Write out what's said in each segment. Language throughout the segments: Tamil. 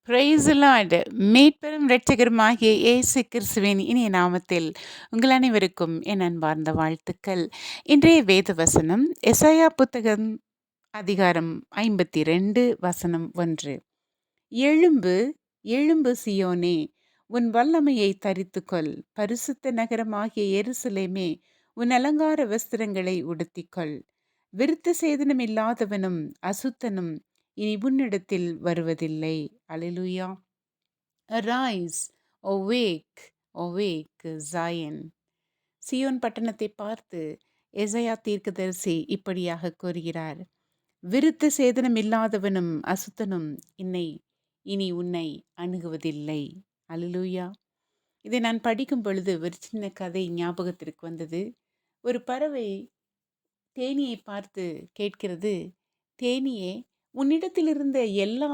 Price Lord. மீட்பெரும் இரட்சகருமாகிய இயேசு கிறிஸ்துவின் இனிய நாமத்தில் உங்கள் அனைவருக்கும் என் அன்பார்ந்த வாழ்த்துக்கள். இன்றைய வேத வசனம் எசாயா புத்தகம் அதிகாரம் 52 வசனம் 1. எழும்பு, எழும்பு சியோனே, உன் வல்லமையை தரித்துக்கொள். பரிசுத்த நகரமாகிய எருசலேமே, உன் அலங்கார வஸ்திரங்களை உடுத்திக்கொள். விருத்த சேதனம் இல்லாதவனும் அசுத்தனும் இனி உன்னிடத்தில் வருவதில்லை. அல்லேலூயா. Arise, awake, awake, Zion. Zion பட்டணத்தை பார்த்து எசையா தீர்க்கதரிசி இப்படியாக கூறுகிறார். விருத்த சேதனம் இல்லாதவனும் அசுத்தனும் இனி உன்னை அணுகுவதில்லை. அல்லேலூயா. இதை நான் படிக்கும் பொழுது ஒரு சின்ன கதை ஞாபகத்திற்கு வந்தது. ஒரு பறவை தேனியை பார்த்து கேட்கிறது, தேனியே, உன்னிடத்தில் இருந்த எல்லா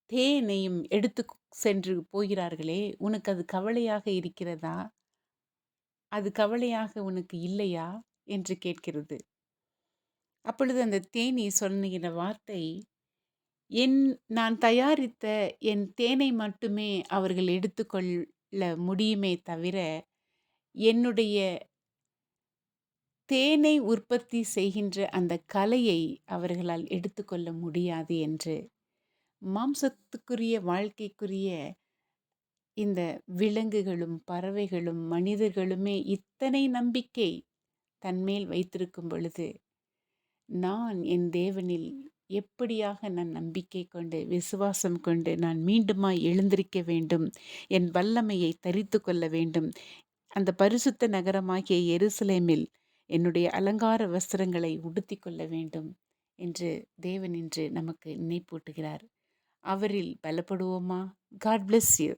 தேனையும் எடுத்து சென்று போகிறார்களே, உனக்கு அது கவலையாக இருக்கிறதா? அது கவலையாக உனக்கு இல்லையா என்று கேட்கிறது. அப்பொழுது அந்த தேனீ சொல்லுகிற வார்த்தை, நான் தயாரித்த என் தேனை மட்டுமே அவர்கள் எடுத்துக்கொள்ள முடியுமே தவிர, என்னுடைய தேனை உற்பத்தி செய்கின்ற அந்த கலையை அவர்களால் எடுத்துக்கொள்ள முடியாது என்று. மாம்சத்துக்குரிய வாழ்க்கைக்குரிய இந்த விலங்குகளும் பறவைகளும் மனிதர்களுமே இத்தனை நம்பிக்கை தன்மேல் வைத்திருக்கும் பொழுது, நான் என் தேவனில் எப்படியாக நான் நம்பிக்கை கொண்டு விசுவாசம் கொண்டு நான் மீண்டுமாய் எழுந்திருக்க வேண்டும், என் வல்லமையை தரித்து கொள்ள வேண்டும், அந்த பரிசுத்த நகரமாகிய எருசலேமில் என்னுடைய அலங்கார வஸ்திரங்களை உடுத்தி கொள்ள வேண்டும் என்று தேவன் இன்று நமக்கு நினைப்பூட்டுகிறார். அவரில் பலப்படுவோமா? God bless you.